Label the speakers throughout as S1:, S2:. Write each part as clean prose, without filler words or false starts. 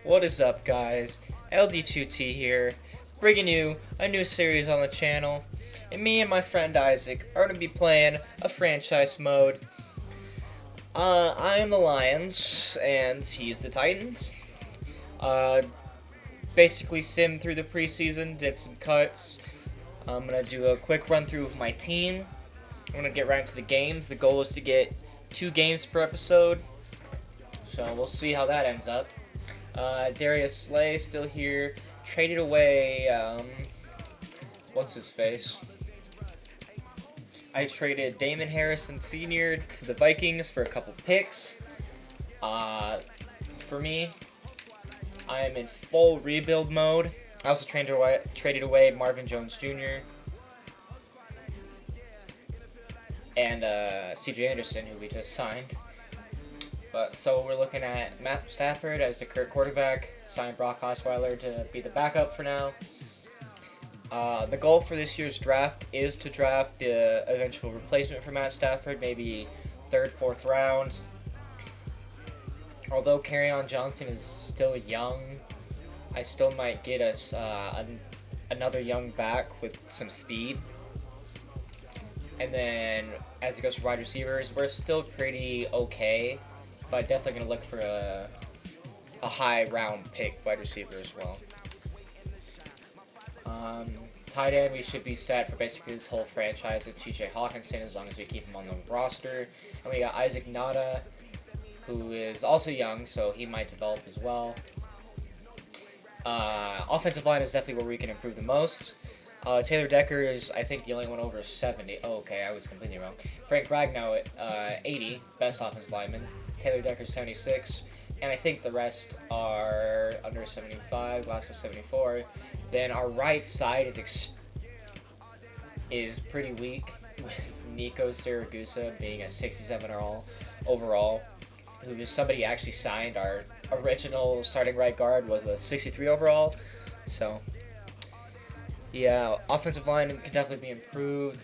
S1: What is up, guys? LD2T here, bringing you a new series on the channel. And me and my friend Isaac are going to be playing a franchise mode. I am the Lions, and he's the Titans. Uh, Basically simmed through the preseason, did some cuts. I'm going to do a quick run through of my team. I'm going to get right into the games. The goal is to get 2 games per episode. So we'll see how that ends up. Darius Slay still here. Traded away, what's his face? I traded Damon Harrison Sr. to the Vikings for a couple picks. For me, I am in full rebuild mode. I also traded away Marvin Jones Jr. and C.J. Anderson, who we just signed. But so we're looking at Matt Stafford as the current quarterback, signed Brock Osweiler to be the backup for now. The goal for this year's draft is to draft the eventual replacement for Matt Stafford, maybe 3rd, 4th round. Although Kerryon Johnson is still young, I still might get us another young back with some speed. And then as it goes for wide receivers, we're still pretty okay, but definitely going to look for a high round pick wide receiver as well. Tight end, we should be set for basically this whole franchise at TJ Hawkinson as long as we keep him on the roster. And we got Isaac Nada, who is also young, so he might develop as well. Offensive line is definitely where we can improve the most. Taylor Decker is, I think, the only one over 70. Oh, okay, I was completely wrong. Frank Ragnow at 80, best offensive lineman. Taylor Decker 76. And I think the rest are under 75, Glasgow 74. Then our right side is pretty weak, with Nico Siragusa being a 67 overall, who is somebody actually signed. Our original starting right guard was a 63 overall. So, yeah, offensive line can definitely be improved.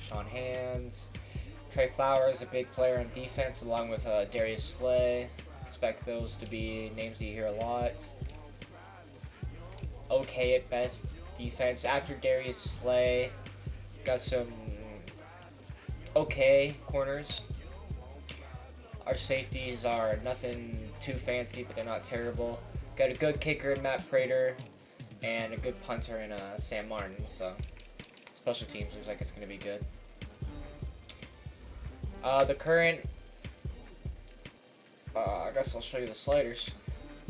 S1: Sean Hands. Trey Flowers, a big player on defense, along with Darius Slay. Expect those to be names that you hear a lot. Okay at best defense. After Darius Slay, got some okay corners. Our safeties are nothing too fancy, but they're not terrible. Got a good kicker in Matt Prater, and a good punter in Sam Martin. So special teams looks like it's going to be good. The current, I guess I'll show you the sliders.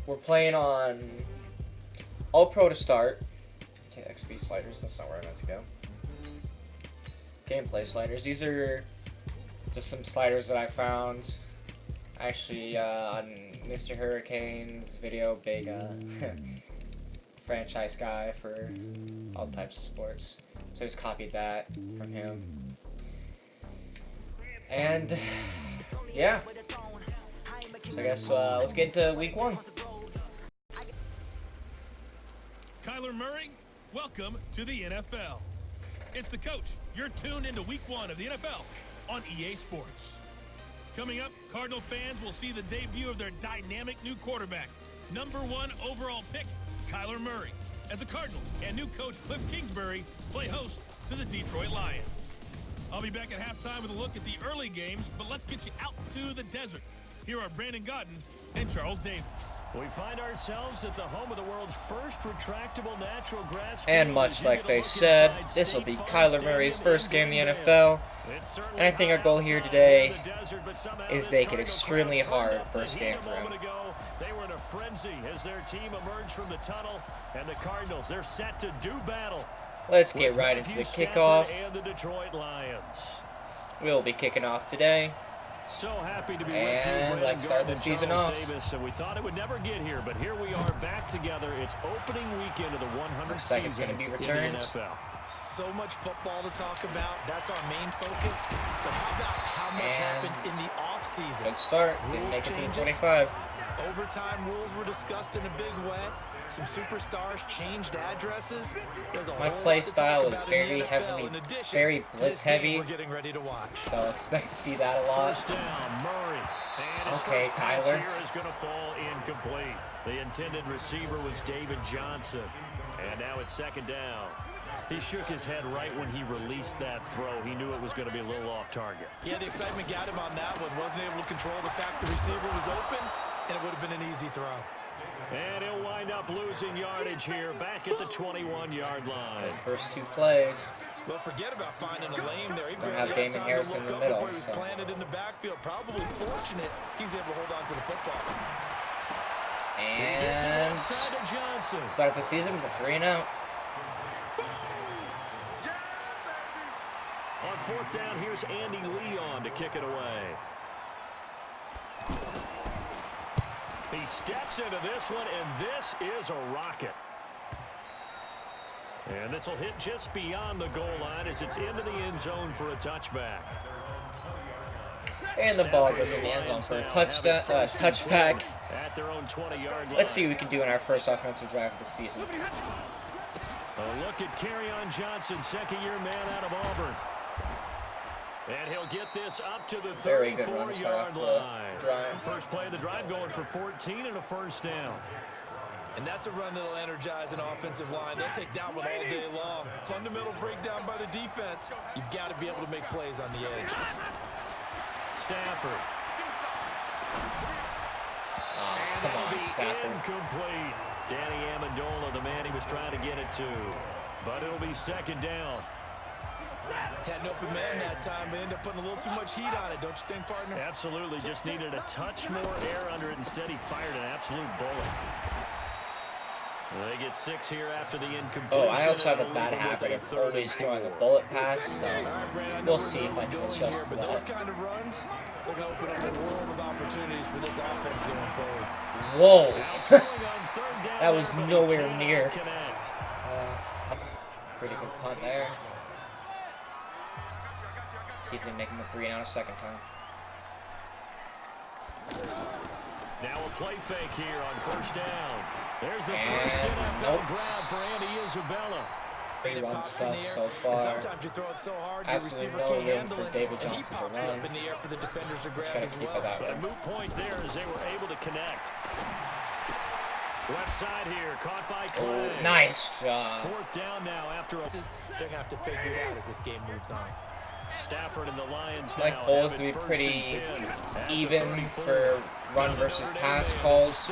S1: We're playing on All Pro to start. Okay, XP sliders, that's not where I meant to go. Gameplay sliders. These are just some sliders that I found. Actually, on Mr. Hurricane's video, big franchise guy for all types of sports. So I just copied that from him. And yeah, so I guess let's get into week 1.
S2: Kyler Murray, welcome to the NFL. It's the coach. You're tuned into week 1 of the NFL on EA Sports. Coming up, Cardinal fans will see the debut of their dynamic new quarterback, #1 overall pick, Kyler Murray, as the Cardinals and new coach Cliff Kingsbury play host to the Detroit Lions. I'll be back at halftime with a look at the early games, but let's get you out to the desert. Here are Brandon Godden and Charles Davis.
S3: We find ourselves at the home of the world's first retractable natural grass.
S1: And much like they said, this will be Kyler Murray's first game in the NFL. And I think our goal here today is make it extremely hard first game for him.
S3: They were in a frenzy as their team emerged from the tunnel, and the Cardinals, they're set to do battle.
S1: Let's get right into the kickoff.
S3: And the Detroit Lions.
S1: We'll be kicking off today.
S3: So happy to be
S1: and
S3: with you, Brandon
S1: let's start the season
S3: Charles
S1: off.
S3: Davis, and we thought it would never get here, but here we are back together. It's opening weekend of the 100th
S1: Looks like it's
S3: season
S1: going to be
S3: in the
S1: returns.
S3: NFL.
S4: So much football to talk about. That's our main focus. But how about how much happened in the offseason?
S1: Good start. Didn't make it to the 25.
S4: Overtime rules were discussed in a big way. Some superstars changed addresses.
S1: My play style is very heavily, very blitz heavy.
S4: We're getting ready to watch.
S1: So expect to see that a lot.
S3: First down, Murray. And his
S1: Okay,
S3: first pass
S1: Kyler.
S3: here is going to fall incomplete. The intended receiver was David Johnson. And now it's second down. He shook his head right when he released that throw. He knew it was going to be a little off target.
S4: Yeah, the excitement got him on that one. Wasn't able to control the fact the receiver was open, and it would have been an easy throw.
S3: And he'll wind up losing yardage here back at the 21-yard line.
S1: The first 2 plays.
S4: Well, forget about finding a lane there. He
S1: Don't
S4: barely
S1: have
S4: had
S1: Damon
S4: time
S1: Harrison
S4: to
S1: in
S4: look
S1: the
S4: up
S1: middle,
S4: before he was
S1: so.
S4: planted in the backfield. Probably fortunate he was able to hold on to the football.
S1: And start the season with a 3-and-out.
S3: On fourth down, here's Andy Leon to kick it away. He steps into this one, and this is a rocket. And this will hit just beyond the goal line as it's into the end zone for a touchback.
S1: And the ball goes in the end zone for a touchdown, touchback.
S3: At their own 20-yard line.
S1: Let's see what we can do in our first offensive drive of the season.
S3: A look at Kerryon Johnson, second-year man out of Auburn. And he'll get this up to the
S1: Very good run to start off
S3: 34-yard
S1: the
S3: line.
S1: drive.
S3: First play of the drive going for 14 and a first down.
S4: And that's a run that'll energize an offensive line. They'll take that one all day long. Fundamental breakdown by the defense. You've got to be able to make plays on the edge.
S3: Stafford.
S1: Oh,
S3: And
S1: come
S3: that'll
S1: on,
S3: be
S1: Stafford.
S3: incomplete. Danny Amendola, the man he was trying to get it to. But it'll be second down.
S4: Had an open man that time, but ended up putting a little too much heat on it, don't you think, partner?
S3: Absolutely. Just needed a touch more air under it. Instead, he fired an absolute bullet. They get 6 here after the incompletion.
S1: Oh, I also have a
S3: and
S1: bad
S3: leave them with
S1: habit
S3: a
S1: of
S3: third and
S1: always throwing a
S3: 4.
S1: bullet pass, so
S4: All right, Brad, I know
S1: we'll
S4: we're
S1: see if I
S4: really
S1: can
S4: going
S1: adjust
S4: here,
S1: to
S4: but those
S1: that.
S4: kind of runs, they're going to open up a world of opportunities for this offense going forward.
S1: Whoa!
S3: Now throwing on third down
S1: That was
S3: there, but he
S1: nowhere
S3: cannot
S1: near.
S3: connect.
S1: Pretty good punt there. See if they make him a 3-and-out a second time.
S3: Now a play fake here on first down. There's the
S1: And
S3: first NFL
S1: nope.
S3: grab for Andy Isabella.
S1: Great
S4: It
S1: run
S4: pops in the
S1: stuff
S4: air,
S1: so
S4: and
S1: far.
S4: sometimes you throw it so hard, your
S1: Absolutely
S4: receiver
S1: no
S4: can't
S1: room
S4: handle
S1: for
S4: it,
S1: David
S4: and he
S1: Johnson to
S4: pops it
S1: run.
S4: up in the air for the defenders to
S1: Just
S4: grab
S1: gotta
S4: as
S1: keep
S4: well.
S1: it that way.
S3: A moot point there as they were able to connect. Left side here, caught by
S1: Oh,
S3: Clay.
S1: nice job.
S4: Fourth down now after they're going to have to figure it out as this game moves on.
S3: Stafford and the Lions
S1: My
S3: now
S1: polls
S3: have
S1: to
S3: it
S1: be
S3: first
S1: pretty
S3: and 10 at the
S1: even
S3: 34.
S1: for run versus pass calls.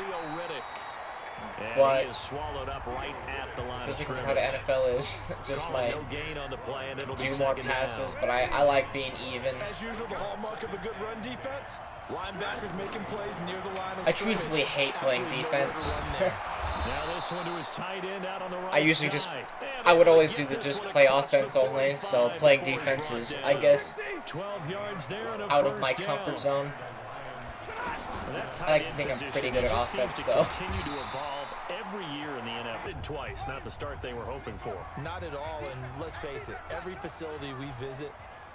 S3: And
S1: But
S3: he is swallowed up right at the line of
S1: Just because of
S3: scrimmage.
S1: how the NFL is, just
S3: Call
S1: might
S3: no gain on the play, and it'll be
S1: do more
S3: second
S1: passes,
S3: down.
S1: but I like being even.
S4: As usual, the hallmark of a good run defense, linebackers making plays near the line of
S1: I
S4: scrimmage.
S1: truthfully hate playing
S4: Absolutely nowhere to
S1: defense.
S4: run there.
S3: Now this one to his tight end out on the right
S1: I usually just,
S3: side. And
S1: I would
S3: they'll
S1: always
S3: get
S1: do the
S3: this
S1: just
S3: one
S1: play
S3: across the
S1: offense only, so
S3: 45
S1: playing
S3: before he's
S1: defense
S3: brought
S1: is,
S3: down.
S1: I guess,
S3: 12 yards there and a
S1: out of my
S3: first
S1: comfort
S3: down.
S1: zone.
S3: That tight
S1: I like to
S3: end
S1: think I'm
S3: position
S1: pretty good at
S3: just seems
S1: offense,
S3: to
S1: though.
S3: continue to evolve every year in the NFL. Twice, not the start they were hoping for.
S4: Not at all, and let's face it, every facility we visit,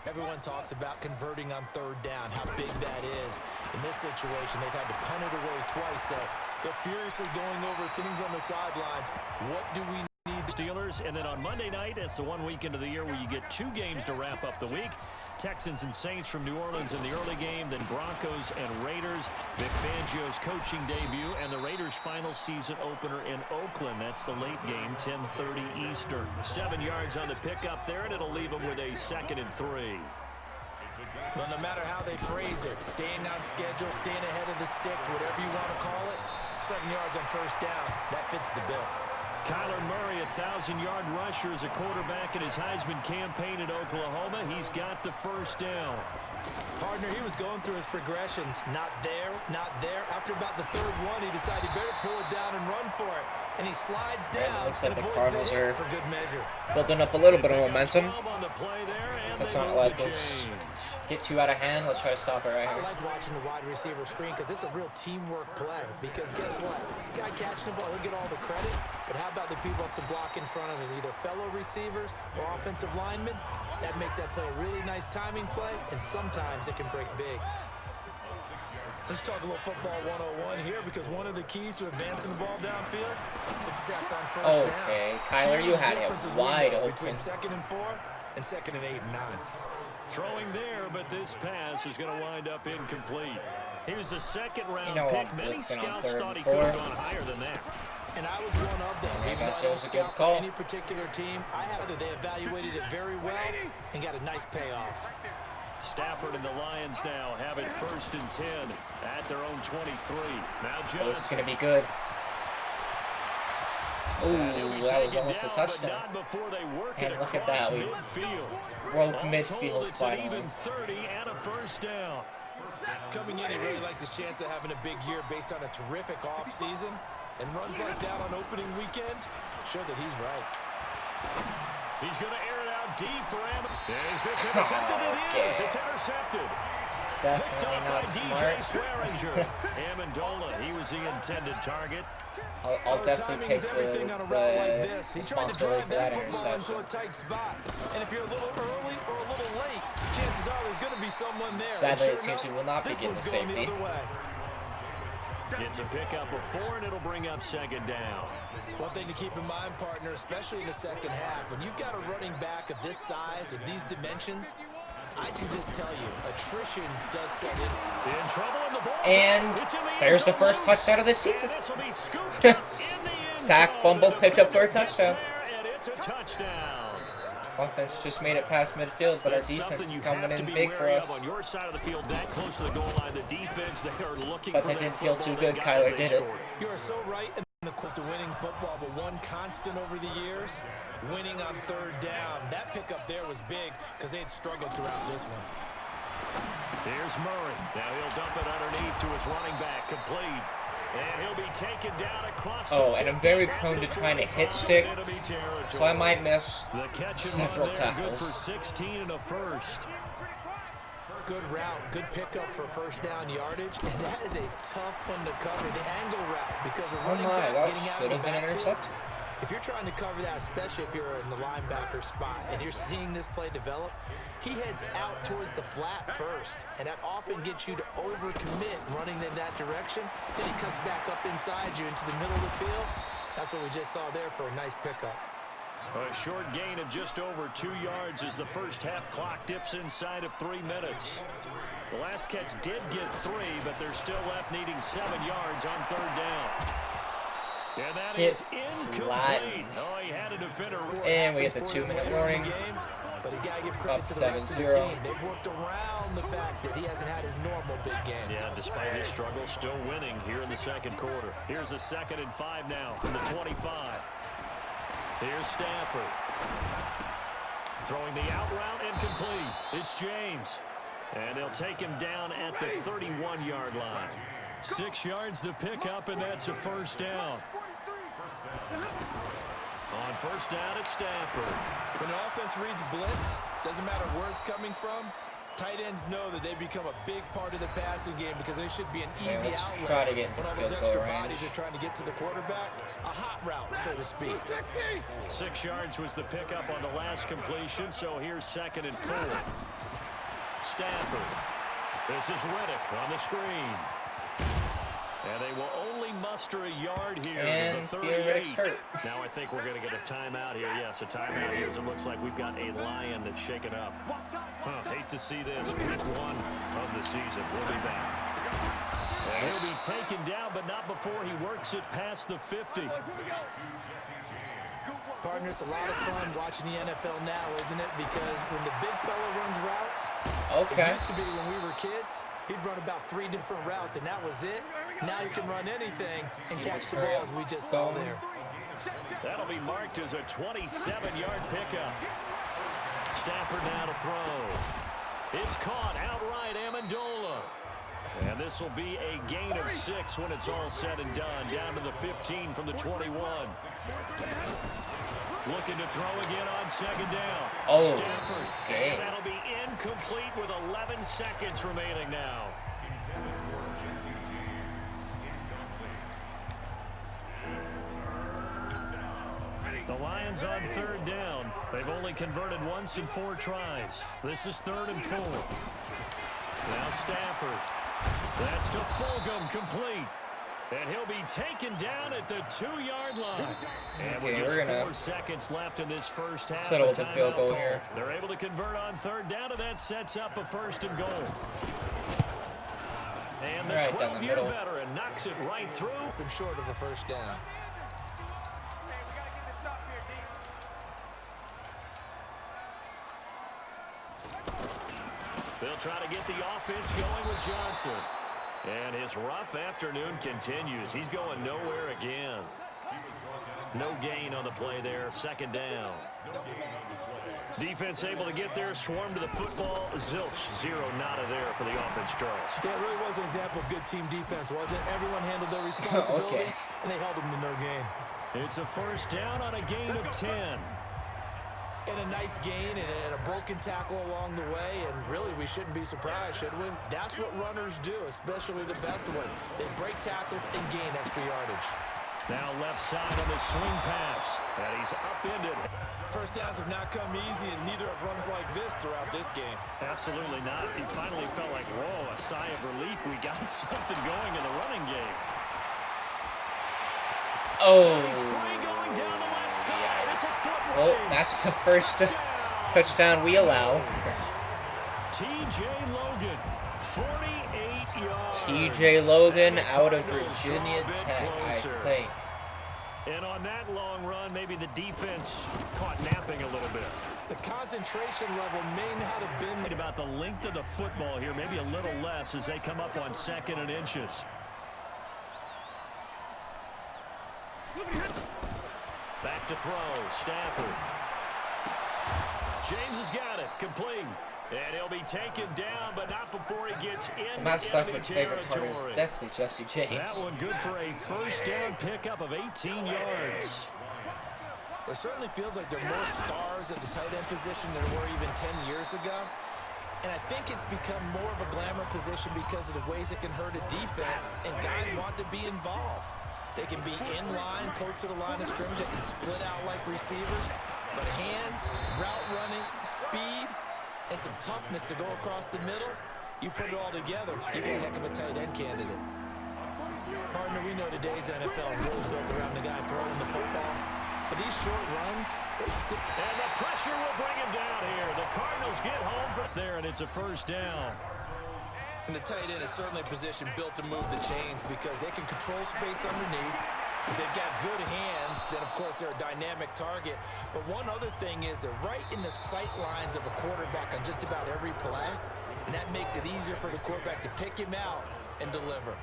S4: everyone talks about converting on third down, how big that is. In this situation, they've had to punt it away twice, so they're furiously going over things on the sidelines. What do we need?
S3: Steelers, and then on Monday night, it's the 1 weekend of the year where you get 2 games to wrap up the week. Texans and Saints from New Orleans in the early game, then Broncos and Raiders. Vic Fangio's coaching debut, and the Raiders' final season opener in Oakland. That's the late game, 10:30 Eastern. 7 yards on the pickup there, and it'll leave them with a 2nd and 3.
S4: Well, no matter how they phrase it, staying on schedule, staying ahead of the sticks, whatever you want to call it, 7 yards on first down, that fits the bill.
S3: Kyler Murray, a 1,000-yard rusher as a quarterback in his Heisman campaign at Oklahoma. He's got the first down.
S4: Partner, he was going through his progressions. Not there, not there. After about the third one, he decided he better pull it down and run for it. And he slides
S1: Yeah, it
S4: down
S1: looks
S4: and
S1: like the
S4: avoids
S1: Cardinals
S4: the hit
S1: are
S4: for good measure.
S1: building up a little bit of momentum.
S3: 12 on the play there, and
S1: Let's
S3: they
S1: not
S3: move
S1: let
S3: the
S1: this
S3: chains.
S1: get too out of hand. Let's try to stop it right
S4: I
S1: here.
S4: like watching the wide receiver screen because it's a real teamwork play. Because guess what? The guy catching the ball, he'll get all the credit. But how about the people have to block in front of him, either fellow receivers or offensive linemen? That makes that play a really nice timing play, and sometimes it can break big. Let's talk a little football 101 here, because one of the keys to advancing the ball downfield, success on first down.
S1: Okay, Kyler, you had it wide open.
S4: Between 2nd and 4 and 2nd and 8 and 9.
S3: Throwing there, but this pass is going to wind up incomplete. He was a second-round pick.
S1: I'm
S3: Many
S1: blitzing on
S3: scouts
S1: 3rd
S3: thought he
S1: and
S3: could
S1: 4.
S3: have gone higher than that.
S4: And I was one of them. Even though I don't scout for any particular team, I had that they evaluated it very well and got a nice payoff.
S3: Stafford and the Lions now have it 1st and 10 at their own 23. Now Johnson.
S1: This is going to be good. Ooh, that was almost a touchdown. And look at that. We broke midfield finally.
S3: Even 30 and a 1st down.
S4: Coming in, he really liked his chance of having a big year based on a terrific offseason. And runs like that on opening weekend show that he's right.
S3: He's going to air it out deep for Is this intercepted? It is. It's intercepted.
S1: Definitely not
S3: DJ Swearinger. Amendola, he was the intended target.
S1: I'll definitely take the responsibility for that interception.
S4: Into a tight spot. And if you're a little early or a little late, chances are there's going to be someone there.
S1: Sadly, it seems we will not be getting the safety.
S3: Gets a pickup of 4, and it'll bring up 2nd down.
S4: One thing to keep in mind, partner, especially in the second half, when you've got a running back of this size, of these dimensions, I can just tell you, attrition does set in.
S3: In trouble in the ball.
S1: And there's the first touchdown of the season. Sack, fumble, picked up for a touchdown.
S3: And it's a touchdown.
S1: Offense just made it past midfield, but our defense is coming in big for us.
S3: On your side of the field, that close to the goal line, the defense, they are looking
S1: but
S3: for
S1: that didn't feel too good. Kyler did it.
S4: You are so right in the quest to winning football, but one constant over the years, winning on 3rd down. That pickup there was big because they had struggled throughout this one.
S3: Here's Murray. Now he'll dump it underneath to his running back, complete. And he'll be taken down across the
S1: and I'm very prone to trying to hit stick, so I might miss several tackles.
S3: Good for 16 and a 1st.
S4: Good route, good pickup for 1st down yardage, and that is a tough one to cover, the angle route, because a running back getting out of the backfield. If you're trying to cover that, especially if you're in the linebacker spot and you're seeing this play develop, he heads out towards the flat first, and that often gets you to overcommit running in that direction. Then he cuts back up inside you into the middle of the field. That's what we just saw there for a nice pickup.
S3: A short gain of just over 2 yards as the first half clock dips inside of 3 minutes. The last catch did get 3, but they're still left needing 7 yards on 3rd down. And that is incomplete. Oh, he had a defender.
S1: And we get the 2-minute warning.
S4: But you gotta give credit to the rest of the team. They've worked around the fact that he hasn't had his normal big game.
S3: Yeah, despite his struggles, still winning here in the 2nd quarter. Here's a 2nd and 5 now from the 25. Here's Stafford. Throwing the out route, incomplete. It's James. And they'll take him down at the 31-yard line. 6 yards the pickup, and that's a 1st down. On 1st down, it's Stafford.
S4: When the offense reads blitz, doesn't matter where it's coming from, tight ends know that they become a big part of the passing game because they should be an easy outlet when all those extra bodies are trying to get to the quarterback. A hot route, so to speak.
S3: 6 yards was the pickup on the last completion, so here's 2nd and 4. Stafford. This is Riddick on the screen. And they will only muster a yard here.
S1: And
S3: the 38. Now I think we're going to get a timeout here. Yes, a timeout here as it looks like we've got a Lion that's shaken up. Hate to see this. Week 1 of the season. We'll be back. And he'll be taken down, but not before he works it past the 50.
S4: Partner, it's a lot of fun watching the NFL now, isn't it? Because when the big fella runs routes, it used to be when we were kids, he'd run about 3 different routes, and that was it. Now you can run anything and catch the ball, as we just saw there.
S3: That'll be marked as a 27-yard pickup. Stafford now to throw. It's caught outright, Amendola. And this will be a gain of 6 when it's all said and done. Down to the 15 from the 21. Looking to throw again on 2nd down. Stafford. And that'll be incomplete with 11 seconds remaining now. The Lions on 3rd down. They've only converted once in 4 tries. This is 3rd and 4. Now Stafford. That's to Fulgham, complete. And he'll be taken down at the 2-yard line. And
S1: Okay,
S3: with just
S1: we're gonna
S3: 4 seconds left in this first half,
S1: settle with the field goal here.
S3: They're able to convert on third down, and that sets up a 1st and goal. And the 12-year veteran knocks it right through.
S4: Been short of a 1st down.
S3: They'll try to get the offense going with Johnson. And his rough afternoon continues. He's going nowhere again. No gain on the play there. 2nd down. Defense able to get there. Swarm to the football. Zilch, 0 nada there for the offense, Charles.
S4: Yeah, it really was an example of good team defense, wasn't it? Everyone handled their responsibilities, and they held them to no gain.
S3: It's a 1st down on a gain of 10.
S4: And a nice gain and a broken tackle along the way, and really we shouldn't be surprised, should we? That's what runners do, especially the best ones. They break tackles and gain extra yardage.
S3: Now left side on the swing pass, and he's upended.
S4: 1st downs have not come easy, and neither have runs like this throughout this game.
S3: Absolutely not. He finally felt like, whoa, a sigh of relief. We got something going in the running game.
S1: Oh,
S3: He's free going down the left side. It's a foot
S1: well,
S3: race.
S1: that's the first touchdown we allow.
S3: T.J. Logan, 48 yards.
S1: T.J. Logan
S3: And the
S1: out of
S3: Cardinals
S1: Virginia
S3: draw a bit
S1: Tech, I
S3: closer.
S1: think.
S3: And on that long run, maybe the defense caught napping a little bit.
S4: The concentration level may not have been
S3: About the length of the football here, maybe a little less as they come up on 2nd and inches. Back to throw, Stafford. James has got it, complete. And he'll be taken down, but not before he gets into
S1: Matt
S3: enemy
S1: Stafford's favorite part
S3: territory.
S1: is definitely Jesse
S3: That
S1: James.
S3: one good for a 1st down pickup of 18 yards.
S4: It certainly feels like there are more stars at the tight end position than there were even 10 years ago. And I think it's become more of a glamour position because of the ways it can hurt a defense, and guys want to be involved. They can be in line, close to the line of scrimmage. They can split out like receivers. But hands, route running, speed, and some toughness to go across the middle, you put it all together, you get a heck of a tight end candidate. Partner, we know today's NFL is really built around the guy throwing the football. But these short runs, they stick.
S3: And the pressure will bring him down here. The Cardinals get home from there, and it's a 1st down.
S4: And the tight end is certainly a position built to move the chains because they can control space underneath. If they've got good hands, then, of course, they're a dynamic target. But one other thing is they're right in the sight lines of a quarterback on just about every play, and that makes it easier for the quarterback to pick him out and deliver.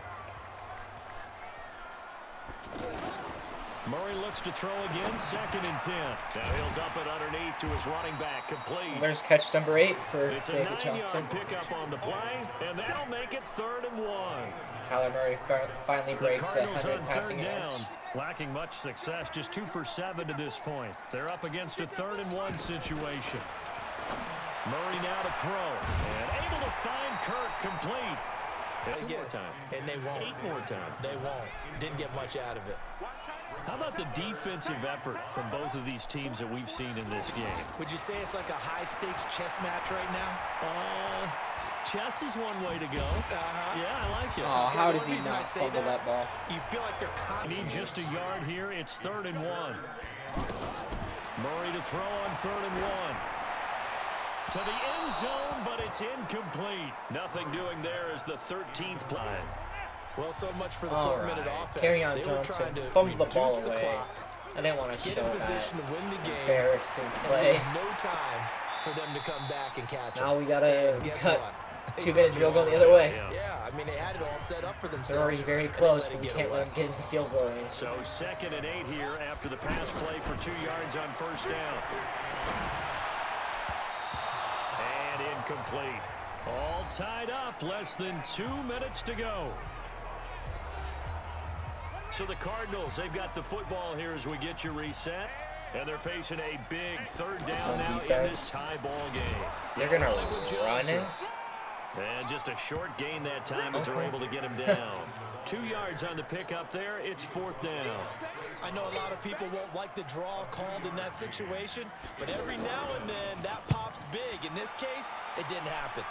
S3: Murray looks to throw again, 2nd and 10. Now he'll dump it underneath to his running back, complete.
S1: There's catch number 8 for
S3: It's a
S1: David Johnson.
S3: 9-yard pickup on the play, and that'll make it 3rd and 1.
S1: Kyler Murray finally
S3: The
S1: breaks
S3: Cardinals
S1: 100
S3: on
S1: passing
S3: 3rd down,
S1: yards.
S3: lacking much success, just 2 for 7 to this point. They're up against a 3rd and 1 situation. Murray now to throw, and able to find Kirk, complete. And 2 more times.
S4: And they won't.
S3: 8 more times.
S4: They won't. Didn't get much out of it.
S3: How about the defensive effort from both of these teams that we've seen in this game?
S4: Would you say it's like a high-stakes chess match right now?
S3: Chess is one way to go. Yeah, I like it.
S1: Oh, how does he
S4: reason I
S1: not
S4: say
S1: fumble that ball?
S4: You feel like they're
S3: Need
S4: constant.
S3: just a yard here. It's 3rd and 1. Murray to throw on 3rd and 1. To the end zone, but it's incomplete. Nothing doing there as the 13th play.
S4: Well, so much for the
S1: All
S4: 4-minute
S1: right.
S4: offense.
S1: Carry on,
S4: They were
S1: Johnson.
S4: trying to
S1: Fumble the ball
S4: reduce the
S1: away.
S4: clock,
S1: I didn't want to
S4: get
S1: show
S4: in
S1: that
S4: position to win the game,
S1: embarrassing
S4: and
S1: play.
S4: leave no time for them to come back and catch
S1: Now
S4: them.
S1: we gotta
S4: And guess
S1: cut
S4: what?
S1: 2-minute drill goal the other way.
S4: Yeah, I mean, they had it all set up for themselves.
S1: They're already very
S4: and they
S1: close,
S4: let it
S1: but we
S4: get
S1: can't
S4: away.
S1: let them get into field goal range.
S3: So 2nd and 8 here after the pass play for 2 yards on 1st down. And incomplete. All tied up, less than 2 minutes to go. So the Cardinals, they've got the football here as we get you reset. And they're facing a big 3rd down now in this tie ball game.
S1: They're gonna
S3: Hollywood
S1: run
S3: Johnson.
S1: it.
S3: And just a short gain that time as they're able to get him down. 2 yards on the pickup there. It's 4th down.
S4: I know a lot of people won't like the draw called in that situation, but every now and then that pops big. In this case, it didn't happen.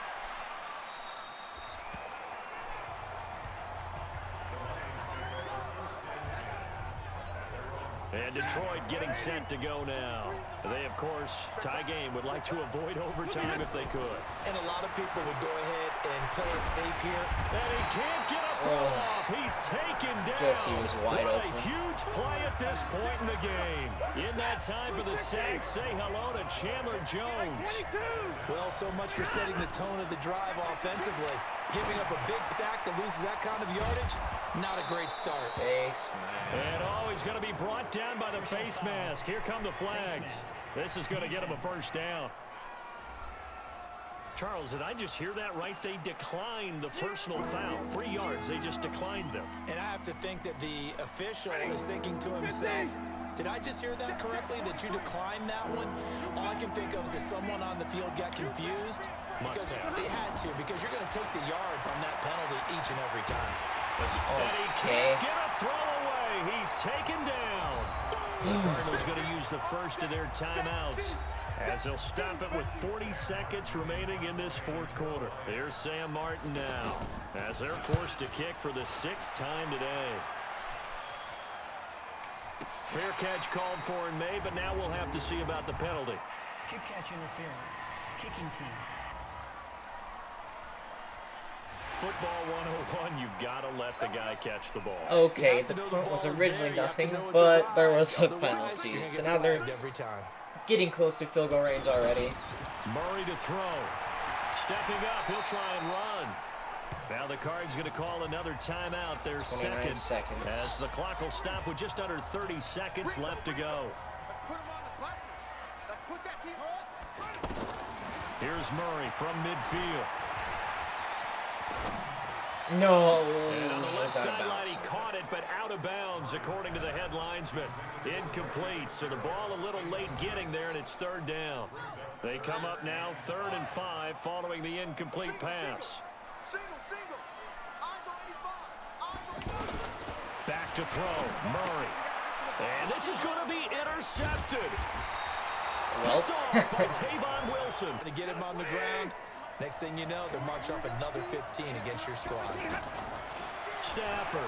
S3: And Detroit getting set to go now. They, of course, tie game, would like to avoid overtime if they could.
S4: And a lot of people would go ahead and play it safe here.
S3: And he can't get a throw off. He's taken down.
S1: Jesse was wide
S3: what
S1: open.
S3: A huge play at this point in the game. In that time for the sack, say hello to Chandler Jones.
S4: Well, so much for setting the tone of the drive offensively. Giving up a big sack that loses that kind of yardage, not a great start.
S1: Face mask.
S3: And he's going to be brought down by the face mask. Here come the flags. This is going to get him a first down. Charles, did I just hear that right? They declined the personal foul. 3 yards, they just declined them.
S4: And I have to think that the official is thinking to himself, did I just hear that correctly, that you declined that one? All I can think of is that someone on the field got confused. Because they had to, because you're going to take the yards on that penalty each and every time.
S3: And he can't get a throw away. He's taken down. The Cardinals going to use the first of their timeouts as they'll stop it with 40 seconds remaining in this fourth quarter. Here's Sam Martin now as they're forced to kick for the 6th time today. Fair catch called for in May, but now we'll have to see about the penalty.
S5: Kick catch interference. Kicking team.
S3: Football 101, you've got to let the guy catch the ball.
S1: Okay, the punt was originally nothing, but there was a penalty. So now they're getting close to field goal range already.
S3: Murray to throw. Stepping up, he'll try and run. Now the Cards going to call another timeout, their second,
S1: seconds.
S3: as the clock will stop with just under 30 seconds left to go. Here's Murray from midfield.
S1: No.
S3: And on the left sideline, he caught it, but out of bounds, according to the head linesman. Incomplete, so the ball a little late getting there, and it's 3rd down. They come up now, 3rd and 5, following the incomplete pass. Back to throw, Murray. And this is going to be intercepted.
S1: Well.
S3: Off by Tavon Wilson.
S4: To get him on the ground. Next thing you know, they're marching off another 15 against your squad.
S3: Stafford.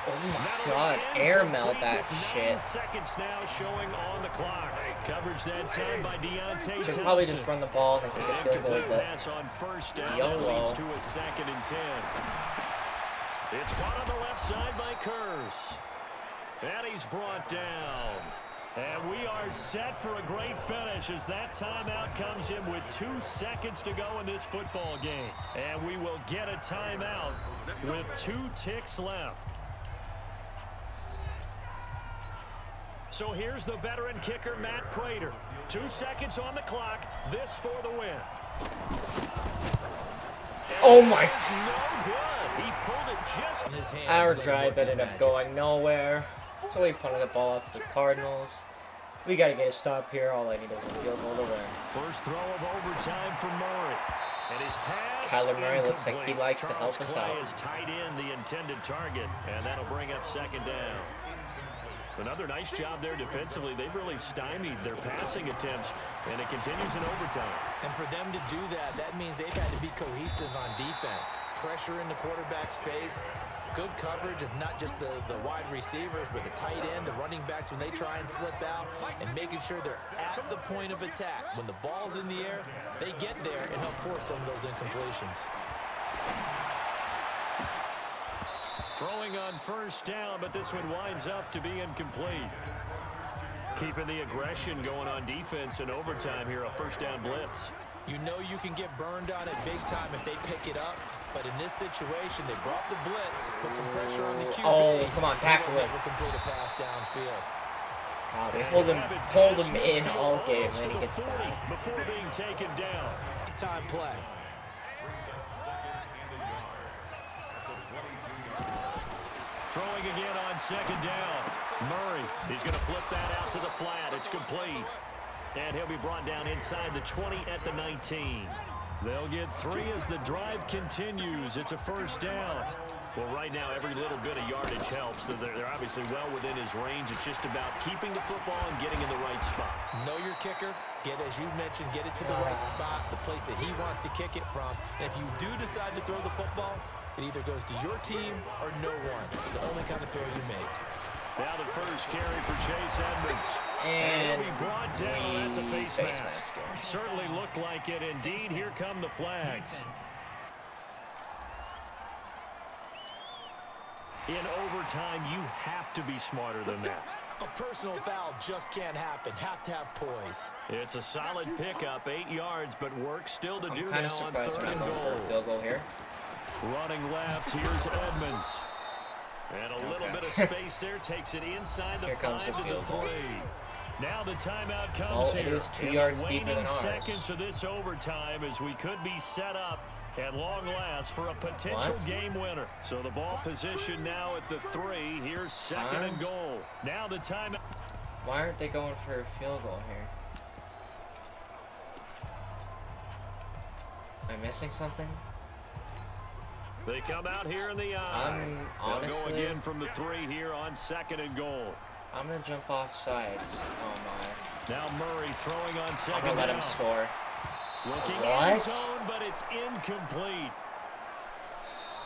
S1: Oh my God, air melt that shit.
S3: 9 seconds now showing on the clock. Coverage that time by Deontay
S1: Should probably just run the ball and kick a field goal, but
S3: pass on first down.
S1: YOLO.
S3: That leads to a 2nd and 10. It's caught on the left side by Kurz. And he's brought down. And we are set for a great finish as that timeout comes in with 2 seconds to go in this football game. And we will get a timeout with 2 ticks left. So here's the veteran kicker, Matt Prater. 2 seconds on the clock. This for the win.
S1: oh my.
S3: No good. He pulled it just
S4: In his hands,
S1: Our
S4: let him
S1: drive
S4: work his
S1: ended up
S4: magic.
S1: going nowhere. So we punted the ball off to the Cardinals. We got to get a stop here. All I need is a field goal to win.
S3: first throw of overtime for Murray. And his pass
S1: Kyler Murray looks like he
S3: incomplete.
S1: likes to
S3: Charles
S1: help us
S3: Clay
S1: out.
S3: has tied in the intended target, and that'll bring up 2nd down. Another nice job there defensively. They've really stymied their passing attempts, and it continues in overtime.
S4: And for them to do that, that means they've had to be cohesive on defense. Pressure in the quarterback's face. Good coverage of not just the wide receivers, but the tight end, the running backs when they try and slip out, and making sure they're at the point of attack. When the ball's in the air, they get there and help force some of those incompletions.
S3: Throwing on first down, but this one winds up to be incomplete. Keeping the aggression going on defense in overtime here, a first down blitz.
S4: You know you can get burned on it big time if they pick it up, but in this situation, they brought the blitz, put some pressure on the QB.
S1: Oh, come on, tackle
S4: They
S1: him.
S4: will complete a pass downfield.
S1: Wow, they hold him in all game, and then he gets back.
S3: Before being taken down.
S4: Big time play.
S3: Throwing again on 2nd down. Murray, he's going to flip that out to the flat. It's complete. And he'll be brought down inside the 20 at the 19. They'll get 3 as the drive continues. It's a first down. Well, right now, every little bit of yardage helps. So they're obviously well within his range. It's just about keeping the football and getting in the right spot.
S4: Know your kicker. Get, as you mentioned, get it to the right spot, the place that he wants to kick it from. And if you do decide to throw the football, it either goes to your team or no one. It's the only kind of throw you make.
S3: Now the first carry for Chase Edmonds.
S1: And
S3: he'll be brought down. That's a face mask.
S1: mask.
S3: Certainly looked like it. Indeed, here come the flags.
S5: Defense.
S3: In overtime, you have to be smarter than that.
S4: A personal foul just can't happen. Have to have poise.
S3: It's a solid pickup, 8 yards, but work still to
S1: I'm
S3: do
S1: kind
S3: now
S1: of
S3: on
S1: surprised
S3: 3rd
S1: we're
S3: and
S1: not going for a
S3: goal.
S1: field goal here.
S3: Running left, here's Edmonds. And a little bit of space there takes it inside the
S1: Here comes
S3: 5
S1: the
S3: to
S1: field
S3: the
S1: goal.
S3: 3. Now the timeout comes
S1: Well, it
S3: here.
S1: is 2
S3: In
S1: yards
S3: the
S1: deeper than
S3: waning
S1: ours.
S3: seconds of this overtime as we could be set up at long last for a potential
S1: What?
S3: game winner. So the ball position now at the 3. Here's 2nd and goal. Now the timeout.
S1: Why aren't they going for a field goal here? Am I missing something?
S3: They come out here in the eye. They'll go
S1: Honestly,
S3: again from the 3 here on 2nd and goal.
S1: I'm gonna jump off sides. Oh my.
S3: Now Murray throwing on
S1: I'm
S3: 2nd
S1: gonna let
S3: down.
S1: him score.
S3: Looking
S1: What?
S3: end zone, but it's incomplete.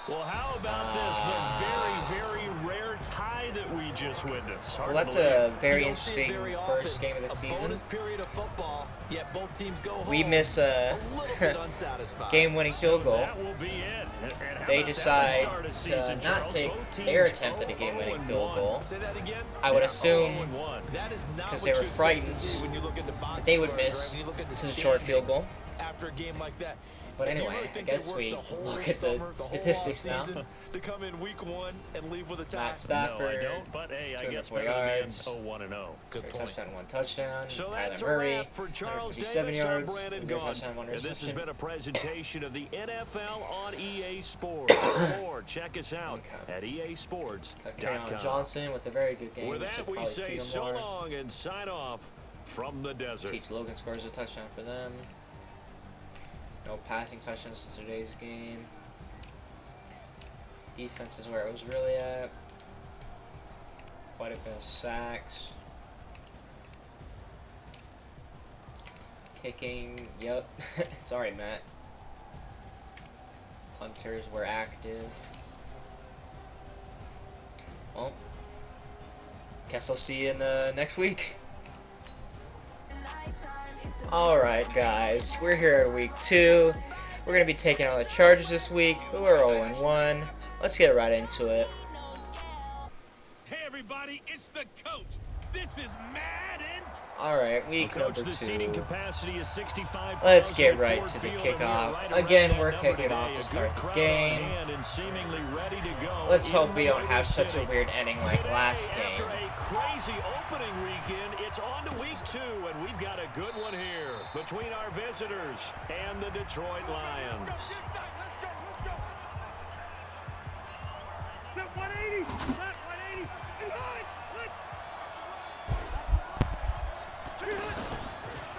S3: Well, how about this? The very, very rare tie that we just witnessed.
S1: Well,
S3: Hard
S1: that's
S3: to believe.
S1: a very
S4: You don't see it
S1: interesting
S4: very
S1: first
S4: often.
S1: game of the
S4: A
S1: season.
S4: bonus period of football, yet both teams go home
S1: We miss
S4: a
S1: a
S4: little bit unsatisfied.
S1: game-winning field goal.
S3: That will be it. And how
S1: They
S3: about that to
S1: decide
S3: start a season,
S1: to not
S3: Charles?
S1: take
S3: Both
S1: their
S3: teams
S1: attempt at a
S3: 0-1.
S1: game-winning field goal.
S4: Say that again.
S1: I would
S3: Yeah,
S1: assume
S3: 0-1.
S4: That is not
S1: 'cause
S4: what
S1: they were
S4: you expect to
S1: frightened
S4: see when you look at the box
S1: they would
S4: scores,
S1: miss.
S4: right? When you look at the
S1: This is a short field
S4: standings
S1: goal.
S4: after a game like that.
S1: But
S4: And do you
S1: anyway,
S4: really
S1: I
S4: think
S1: guess
S4: they worked
S1: we
S4: the whole
S1: look at the
S4: summer, the whole
S1: statistics now.
S4: offseason to come in week 1 and leave with a tie?
S1: Matt
S3: No,
S1: Stafford,
S3: I don't. But hey, I guess
S1: 204
S3: better than being
S1: yards.
S3: 0-1-0.
S4: Good
S1: Three
S4: point.
S1: touchdown, 1 touchdown.
S3: So that's
S1: Kyler
S3: a
S1: Murray,
S3: wrap for Charles
S1: 157
S3: Davis. I'm
S1: yards.
S3: Brandon
S1: 0
S3: Gaudin.
S1: touchdown, 1
S3: And this has
S1: interception.
S3: been a presentation of the NFL on EA Sports. For more, check us out at easports.com.
S1: Carolyn Johnson with a very good game.
S3: With
S1: We
S3: that,
S1: should
S3: we
S1: probably
S3: say
S1: feed him
S3: so
S1: more.
S3: long and sign off from the desert.
S1: Peach Logan scores a touchdown for them. No passing touchdowns in today's game. Defense is where it was really at. Quite a bit of sacks. Kicking, yep. Sorry, Matt. Punters were active. Well, guess I'll see you in next week. Alright guys, we're here at week 2. We're going to be taking on the Chargers this week, who are 0-1. Let's get right into it.
S2: Hey, everybody, it's the coach. This is Madden.
S1: Alright,
S3: Well,
S1: week
S3: Coach,
S1: number
S3: the seating
S1: 2.
S3: capacity is 65,000
S1: Let's get
S3: at
S1: right
S3: Ford
S1: to the
S3: Field, and we are
S1: kickoff.
S3: right around
S1: Again,
S3: that
S1: we're
S3: number
S1: kicking off
S3: today.
S1: to
S3: A
S1: start
S3: good
S1: the
S3: crowd
S1: game.
S3: on hand and seemingly ready to go
S1: Let's
S3: in
S1: hope we
S3: the
S1: don't
S3: Motor
S1: have such a
S3: City.
S1: weird ending like
S3: Today,
S1: last
S3: after
S1: game.
S3: a crazy opening weekend, it's on to week 2, and we've got a good one here between our visitors and the Detroit Lions.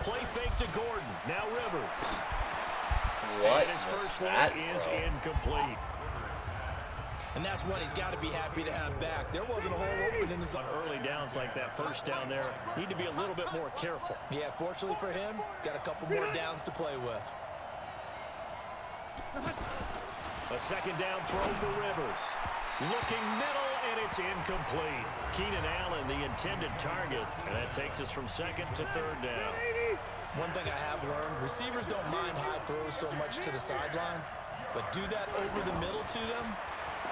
S3: Play fake to Gordon. Now Rivers.
S1: What
S3: And his
S1: was
S3: first
S1: that,
S3: look is
S1: bro?
S3: incomplete.
S4: And that's one he's got to be happy to have back. There wasn't a hole open in his...
S3: On early downs like that first down there, need to be a little bit more careful.
S4: Yeah, fortunately for him, got a couple more downs to play with.
S3: A second down throw for Rivers. Looking middle, and it's incomplete. Keenan Allen, the intended target, and that takes us from 2nd to 3rd down.
S4: One thing I have learned, receivers don't mind high throws so much to the sideline, but do that over the middle to them,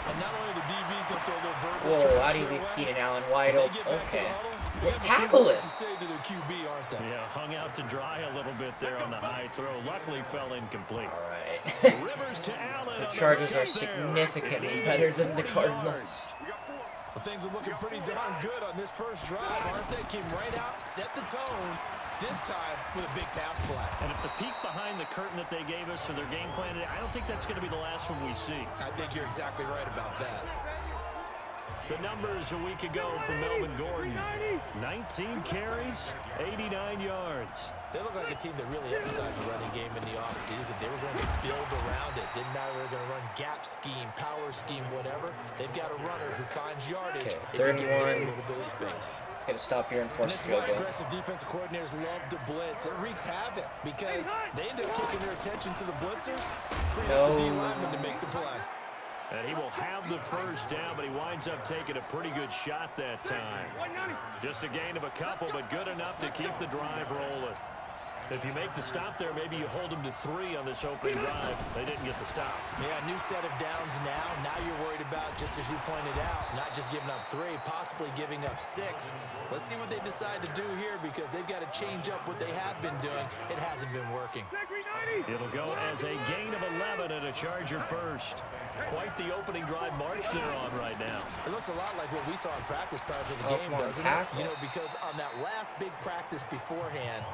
S4: and not only the DB's going to throw their verbal
S1: Whoa, how
S4: trash
S1: do you
S4: their
S1: leave
S4: way,
S1: Keenan Allen wide
S4: when
S1: open?
S4: they get back to
S1: Okay.
S4: the huddle, they
S1: Well,
S4: have a
S1: tackle
S4: few
S1: it.
S4: words to say to their QB, aren't they?
S3: Yeah, hung out to dry a little bit there on the high throw. Luckily fell incomplete.
S1: Alright.
S3: Rivers to Allen.
S1: The
S3: on
S1: Chargers are
S3: pickup there.
S1: significantly
S3: And
S1: better
S3: even
S1: than the
S3: 40
S1: Cardinals.
S3: yards.
S4: Well, things are looking pretty darn good on this first drive, aren't they? Came right out, set the tone, this time with a big pass play.
S3: And if the peek behind the curtain that they gave us for their game plan, I don't think that's going to be the last one we see.
S4: I think you're exactly right about that.
S3: The numbers a week ago for Melvin Gordon. 19 carries, 89 yards.
S4: They look like a team that really emphasized the running game in the offseason. They were going to build around it. Didn't matter if they were going to run gap scheme, power scheme, whatever. They've got a runner who finds yardage
S1: Okay,
S4: if
S1: third
S4: they
S1: and
S4: give just a
S1: one.
S4: little bit of space.
S1: Let's get a stop here and
S4: And
S1: force
S4: this
S1: a
S4: is
S1: field
S4: why
S1: goal.
S4: aggressive defensive coordinators love to blitz. It wreaks havoc because they end up taking their attention to the blitzers, freeing up the D
S1: No.
S4: lineman to make the play.
S3: And he will have the first down, but he winds up taking a pretty good shot that time. Just a gain of a couple, but good enough to keep the drive rolling. If you make the stop there, maybe you hold them to 3 on this opening drive. They didn't get the stop.
S4: Yeah, new set of downs now. Now you're worried about, just as you pointed out, not just giving up 3, possibly giving up 6. Let's see what they decide to do here because they've got to change up what they have been doing. It hasn't been working.
S3: It'll go as a gain of 11 and a Charger first. Quite the opening drive march they're on right now.
S4: It looks a lot like what we saw in practice prior to the game, doesn't it? You know, because on that last big practice beforehand,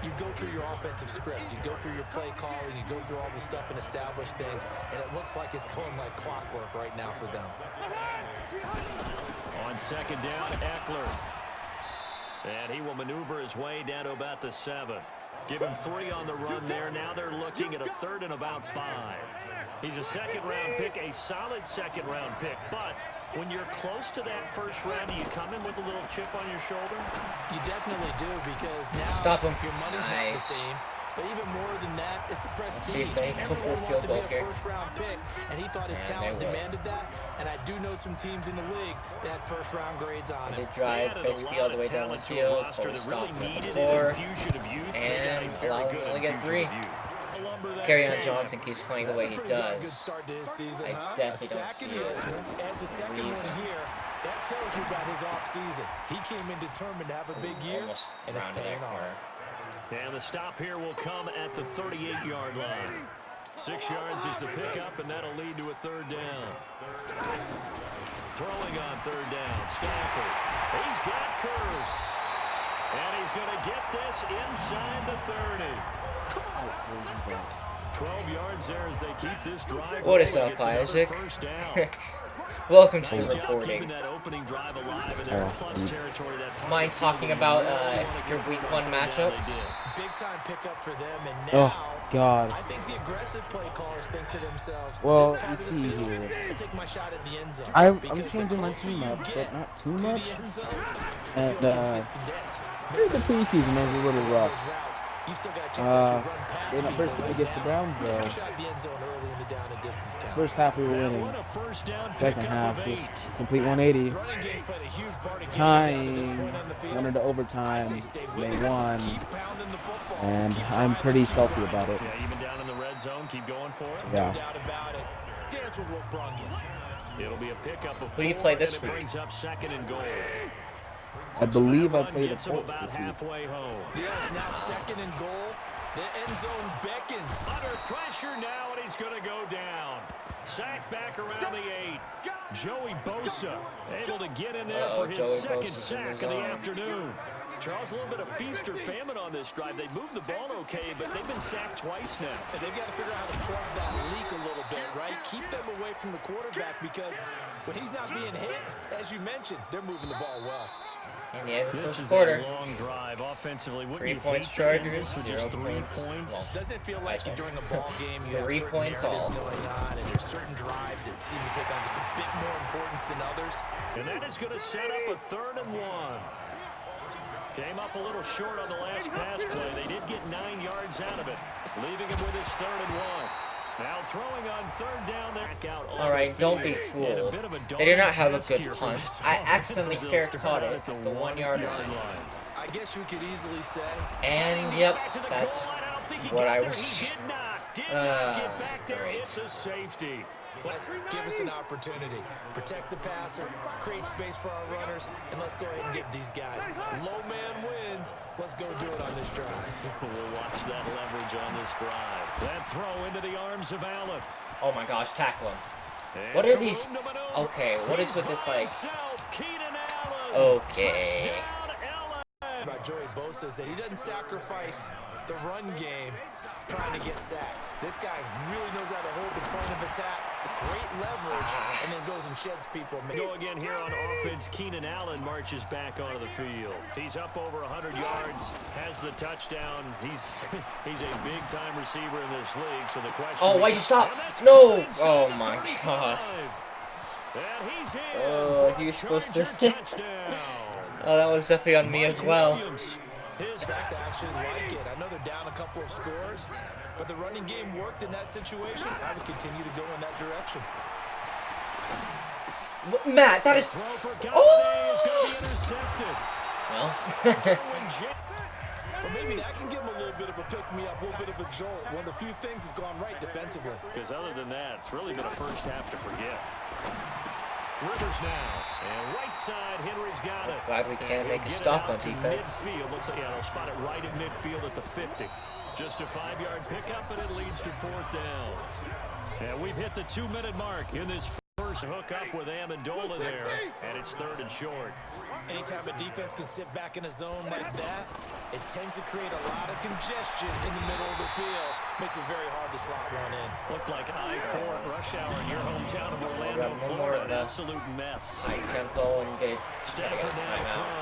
S4: you go through your offensive script, you go through your play calling, you go through all the stuff and establish things, and it looks like it's going like clockwork right now for them.
S3: On second down, Eckler. And he will maneuver his way down to about the 7. Give him 3 on the run there. Now they're looking at a 3rd and about 5. He's a second-round pick, a solid second-round pick, but when you're close to that first round, do you come in with a little chip on your shoulder?
S4: You definitely do because now your money's not the same. But even more than that, it's the prestige. Everyone wants to be a first-round pick, and he thought his talent demanded that. And I do know some teams in the league that had first-round grades on it.
S1: They drive basically all the way down the field, but stop at 4, and allow them to only get 3. Kerryon Johnson keeps playing the way he does. I definitely don't see a reason.
S4: That tells you about his offseason. He came in determined to have a big year, and it's paying off.
S3: And the stop here will come at the 38-yard line. 6 yards is the pickup, and that'll lead to a 3rd down. Throwing on 3rd down, Stafford. He's got Curse. And he's going to get this inside the 30. 12 yards there as they keep this drive.
S1: What is up, Isaac? Welcome to the recording. Mind talking about your week 1 matchup?
S4: Big time pickup for them, and
S6: now
S4: God. I think the aggressive play callers think to themselves,
S6: well, you see here,
S4: take my shot at the end zone.
S6: I'm changing my team up, but not too much. And the preseason was a little rough. When I first came against the Browns, though, first half we were winning. Second half, just complete 180. Time, went into overtime, they won, and I'm pretty salty about it.
S3: Yeah, even down in the red zone, keep going for it.
S6: Yeah.
S4: No doubt about it. Dance with what brung you.
S3: It'll be a pickup of 4.
S1: Who do you play this week?
S3: Brings up 2nd and goal.
S6: I believe I played the Colts this week.
S4: Yes, now 2nd and goal. The end zone beckons.
S3: Under pressure now, and he's going to go down. Sacked back around the 8. Joey Bosa able to get in there for his second sack of the afternoon. Charles, a little bit of feast or famine on this drive. They moved the ball okay, but they've been sacked twice now.
S4: And they've got to figure out how to plug that leak a little bit, right? Keep them away from the quarterback because when he's not being hit, as you mentioned, they're moving the ball well.
S1: And yeah, the
S3: this
S1: first
S3: is
S1: quarter.
S3: A long drive offensively.
S1: 3 points Chargers, 0
S4: 3
S1: points.
S4: Well, doesn't it feel like during a ball game you have
S1: 3
S4: certain
S1: points
S4: narratives
S1: all.
S4: going on and there's certain drives that seem to take on just a bit more importance than others?
S3: And that is going to set up a 3rd and 1. Came up a little short on the last pass play. They did get 9 yards out of it, leaving him with his 3rd and 1. Now throwing on 3rd down there.
S1: Alright, don't be fooled. They did not have a good punt. I accidentally fair caught it at the 1 yard line.
S4: I guess we could easily say.
S1: And yep, that's what I was.
S3: Great. It's a safety.
S4: Let's give us an opportunity. Protect the passer, create space for our runners, and let's go ahead and give these guys. Low man wins. Let's go do it on this drive.
S3: We'll watch that leverage on this drive. That throw into the arms of Allen.
S1: Oh my gosh, tackle him. What are these? Okay, what is with this like? Okay.
S4: About Joey Bosa is that he doesn't sacrifice the run game trying to get sacks. This guy really knows how to hold the point of attack, great leverage, and then goes and sheds people.
S3: Go again here on offense. Keenan Allen marches back onto the field. He's up over 100 yards, has the touchdown. He's a big-time receiver in this league, so the question...
S1: Oh, why'd you stop? No! Oh my god.
S3: And he's in
S1: he was supposed to... Oh, that was definitely on me as well.
S4: In fact, I actually like it. I know they're down a couple of scores, but the running game worked in that situation. I would continue to go in that direction.
S1: Matt, that is... Oh! Well.
S4: Well, maybe that can give him a little bit of a pick-me-up, a little bit of a jolt. One of the few things has gone right defensively.
S3: Because other than that, it's really been a first half to forget. Rivers now, and right side, Henry's got it.
S1: Glad we can't make a stop on defense.
S3: Midfield. Looks like, yeah, they'll spot it right at midfield at the 50. Just a 5-yard pickup, and it leads to 4th down. And we've hit the 2-minute mark in this first hook up with Amendola there, and it's 3rd and short.
S4: Anytime a defense can sit back in a zone like that, it tends to create a lot of congestion in the middle of the field. Makes it very hard to slot one in.
S3: Looked like I-4 at rush hour in your hometown of Orlando, Florida. An absolute mess.
S1: High tempo and they
S3: Stafford now throw.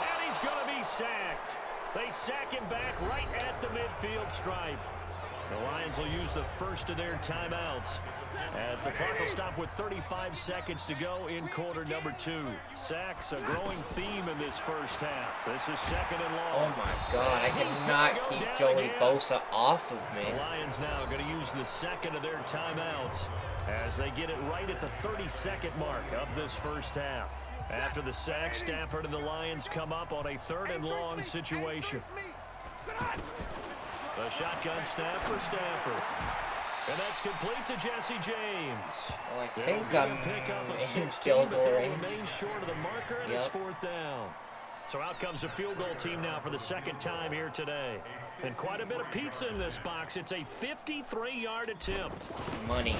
S3: And he's going to be sacked. They sack him back right at the midfield stripe. The Lions will use the first of their timeouts as the clock will stop with 35 seconds to go in quarter number 2. Sacks, a growing theme in this first half. This is 2nd and long.
S1: Oh my God, I cannot keep Joey Bosa off of me.
S3: The Lions now going to use the second of their timeouts as they get it right at the 32nd mark of this first half. After the sack, Stafford and the Lions come up on a 3rd and long situation. The shotgun snap for Stafford. And that's complete to Jesse James.
S1: Well, I think I'm in field goal range.
S3: Remains short of the marker, and it's 4th down. So out comes the field goal team now for the 2nd time here today. And quite a bit of pizza in this box. It's a 53-yard attempt.
S1: Money.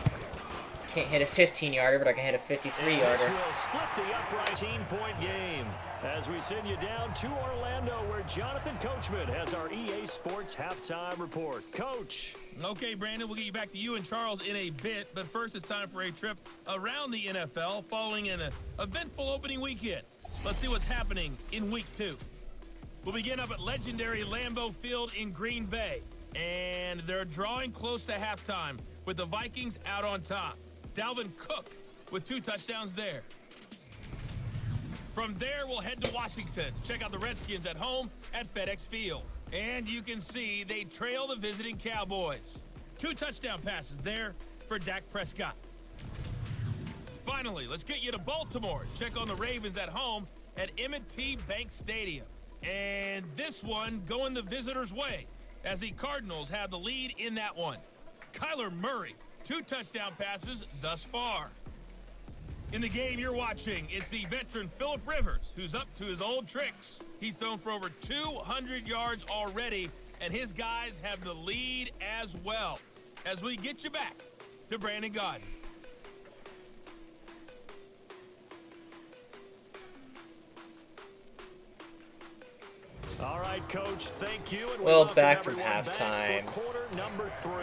S1: Can't hit a 15-yarder, but I can hit a 53-yarder.
S3: This will split the upright 18-point game as we send you down to Orlando, where Jonathan Coachman has our EA Sports halftime report. Coach.
S2: Okay, Brandon, we'll get you back to you and Charles in a bit, but first it's time for a trip around the NFL following an eventful opening weekend. Let's see what's happening in Week 2. We'll begin up at legendary Lambeau Field in Green Bay, and they're drawing close to halftime with the Vikings out on top. Dalvin Cook with 2 touchdowns there. From there, we'll head to Washington. Check out the Redskins at home at FedEx Field. And you can see they trail the visiting Cowboys. 2 touchdown passes there for Dak Prescott. Finally, let's get you to Baltimore. Check on the Ravens at home at M&T Bank Stadium. And this one going the visitors' way as the Cardinals have the lead in that one. Kyler Murray, 2 touchdown passes thus far. In the game you're watching, it's the veteran Phillip Rivers, who's up to his old tricks. He's thrown for over 200 yards already, and his guys have the lead as well. As we get you back to Brandon Gaudin.
S3: All right, Coach, thank you. And
S1: well, back from halftime.
S3: Quarter number 3.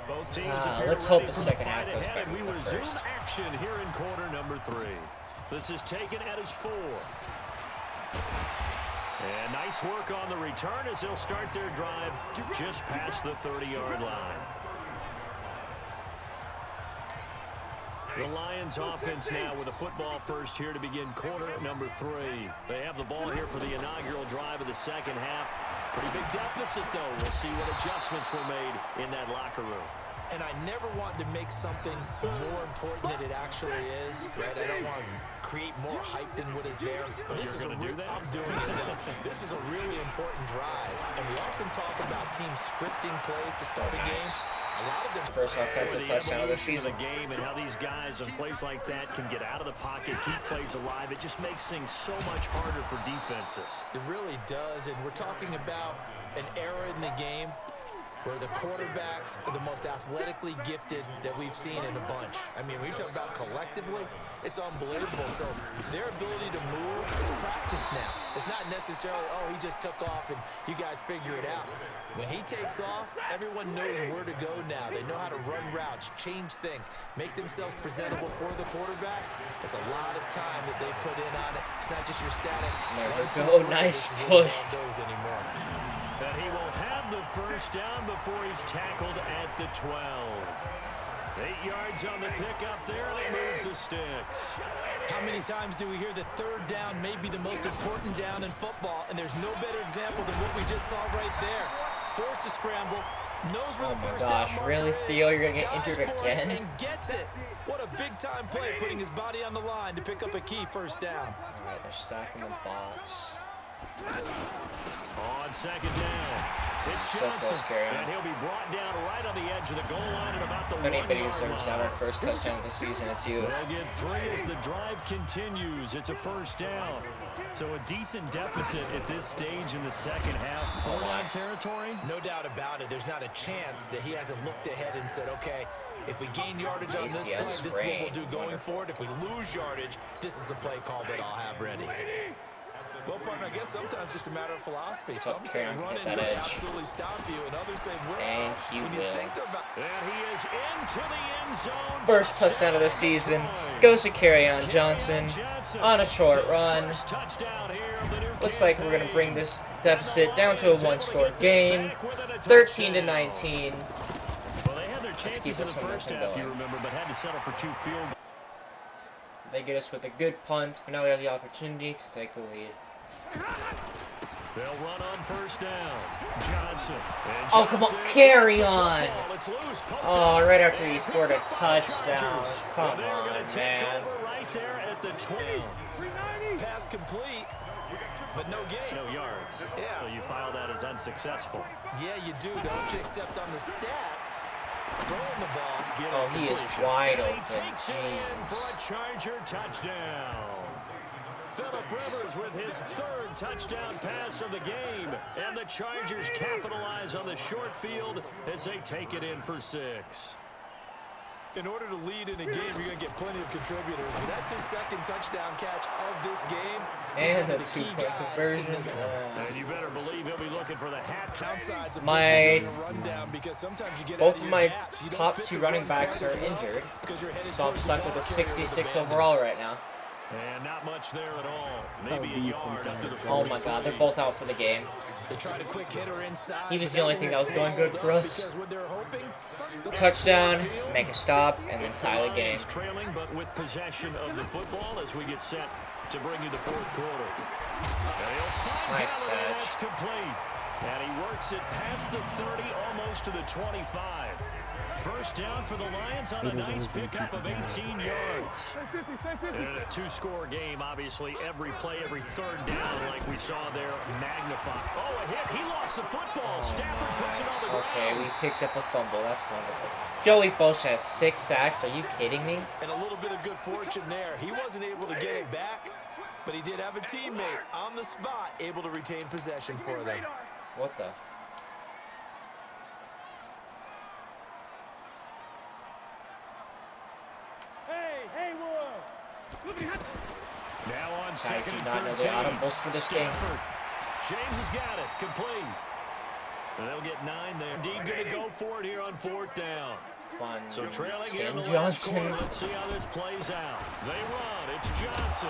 S3: Both teams
S1: let's hope the second half goes better
S3: and we
S1: than the
S3: resume
S1: first.
S3: action here in quarter number 3. This is taken at his 4. And nice work on the return as they'll start their drive just past the 30-yard line. The Lions offense now with a football first here to begin quarter number 3. They have the ball here for the inaugural drive of the second half. Pretty big deficit, though. We'll see what adjustments were made in that locker room.
S4: And I never want to make something more important than it actually is, right? I don't want to create more hype than what is there. But this is I'm doing it now. This is a really important drive. And we often talk about teams scripting plays to start a game. A lot of them
S1: First offensive touchdown of the season.
S3: The game and how these guys on plays like that can get out of the pocket, keep plays alive. It just makes things so much harder for defenses.
S4: It really does, and we're talking about an era in the game where the quarterbacks are the most athletically gifted that we've seen in a bunch. I mean, when you talk about collectively, it's unbelievable. So their ability to move is practiced now. It's not necessarily, oh, he just took off and you guys figure it out. When he takes off, everyone knows where to go now. They know how to run routes, change things, make themselves presentable for the quarterback. It's a lot of time that they put in on it. It's not just your static.
S1: There we go. Nice push.
S4: Anymore.
S3: And he will have the first down before he's tackled at the 12. 8 yards on the pickup there, and it moves the sticks.
S4: How many times do we hear that third down may be the most important down in football, and there's no better example than what we just saw right there. Forced to scramble, Knows where
S1: Oh
S4: the
S1: my
S4: first
S1: gosh,
S4: down marker
S1: really,
S4: is,
S1: Theo? You're gonna get
S4: dives
S1: injured
S4: for it,
S1: again?
S4: and gets it. What a big-time play, putting his body on the line to pick up a key first down.
S1: All right, they're stacking the box.
S3: On second down, it's
S1: So
S3: Johnson,
S1: close, Carry on.
S3: and he'll be brought down right on the edge of the goal line at about the
S1: If anybody
S3: 1-yard
S1: deserves to have
S3: line.
S1: our first touchdown of the season, it's you.
S3: They'll get 3 as the drive continues. It's a first down. So a decent deficit at this stage in the second half. 4-down territory.
S4: No doubt about it. There's not a chance that he hasn't looked ahead and said, okay, if we gain yardage on this play,
S1: ACL
S4: this is what we'll
S1: sprain.
S4: do going
S1: Wonderful.
S4: forward. If we lose yardage, this is the play call that I'll have ready. Well, partner, I guess sometimes just a matter of philosophy.
S1: So
S4: Some say
S1: Carry on,
S4: run
S1: get
S4: until
S1: that
S4: they
S1: edge.
S4: absolutely stop you, and others say will.
S1: And he
S4: when
S1: will.
S4: You think about
S3: And he is into the end zone.
S1: First touchdown of the season goes to Carry-On Johnson on a short run. Looks like we're going to bring this deficit down to a one-score game, 13-19.
S3: Well, they had their
S1: keep
S3: chances in
S1: this
S3: the first
S1: momentum
S3: half, you
S1: going.
S3: remember, but had to settle for 2 field goals.
S1: They get us with a good punt, but now we have the opportunity to take the lead.
S3: They'll run on first down. Johnson. And
S1: Oh, come on,
S3: Johnson
S1: Carry
S3: gets the
S1: on.
S3: football. It's loose. Pumped
S1: Oh,
S3: out.
S1: right after he scored a
S3: Touchdown,
S1: touchdown.
S3: Chargers.
S1: Come
S3: Well, they're
S1: on,
S3: gonna take
S1: man.
S3: over right there at the 20.
S4: pass complete, but no gain.
S3: No yards.
S4: Yeah.
S3: So you file that as unsuccessful.
S4: Yeah, you do, don't you? Except on the stats, throwing the ball.
S3: Get
S1: Oh,
S3: a
S1: he is
S3: completion.
S1: wide
S3: And
S1: open.
S3: he takes it in
S1: Jeez.
S3: for a Charger touchdown. Phillip Rivers with his 3rd touchdown pass of the game. And the Chargers capitalize on the short field as they take it in for 6.
S4: In order to lead in a game, you're going to get plenty of contributors. But that's his 2nd touchdown catch of this game. He's
S1: And
S4: one
S1: a
S4: of the key
S1: two-point
S4: guys in
S1: conversion.
S4: this one.
S3: And you better believe he'll be looking for the hat trick.
S4: Downsides of
S1: My-
S4: blitzing and a rundown, because sometimes you get out
S1: Both
S4: of
S1: of
S4: your
S1: my
S4: gaps. You don't
S1: top
S4: fit
S1: 2
S4: the
S1: running
S4: run
S1: backs
S4: quite
S1: are
S4: as well
S1: injured,
S4: because you're headed
S1: so I'm
S4: towards the
S1: stuck with
S4: ball
S1: a
S4: carrier
S1: 66
S4: abandoned.
S1: overall right now.
S3: And not much there at all.
S6: That
S3: Maybe
S6: would
S3: a
S6: be
S3: yard up to the
S6: something.
S1: Oh
S3: 43.
S1: my god, they're both out for the game.
S4: They tried a quick hitter inside.
S1: He was
S4: but
S1: the only
S4: they
S1: thing
S4: were
S1: that was going good
S4: swallowed
S1: for
S4: up
S1: us.
S4: because what they're hoping, the
S1: Touchdown,
S4: field,
S1: make a stop, and then
S3: It's the
S1: tie the game.
S3: Lions trailing, but with possession of the football as we get set to bring you the 4th quarter. And he'll find
S1: Nice
S3: Galladay,
S1: catch.
S3: that's complete. And he works it past the 30, almost to the 25. First down for the Lions on a nice pickup of 18 yards. And in a 2-score game, obviously, every play, every 3rd down, like we saw there, magnified. Oh, a hit. He lost the football. Stafford puts it on the ground.
S1: Okay, we picked up a fumble. That's wonderful. Joey Bosa has 6 sacks. Are you kidding me?
S4: And a little bit of good fortune there. He wasn't able to get it back, but he did have a teammate on the spot able to retain possession for them.
S1: What the?
S3: Now on
S1: I
S3: second
S1: do
S3: and
S1: not know
S3: 13.
S1: the audibles for this game.
S3: Stafford. James has got it. Complete. And they'll get 9 there. Indeed going to go for it here on 4th down.
S1: Fun.
S3: So trailing here in the
S1: Ken
S3: last
S1: Johnson.
S3: quarter. Let's see how this plays out. They run. It's Johnson.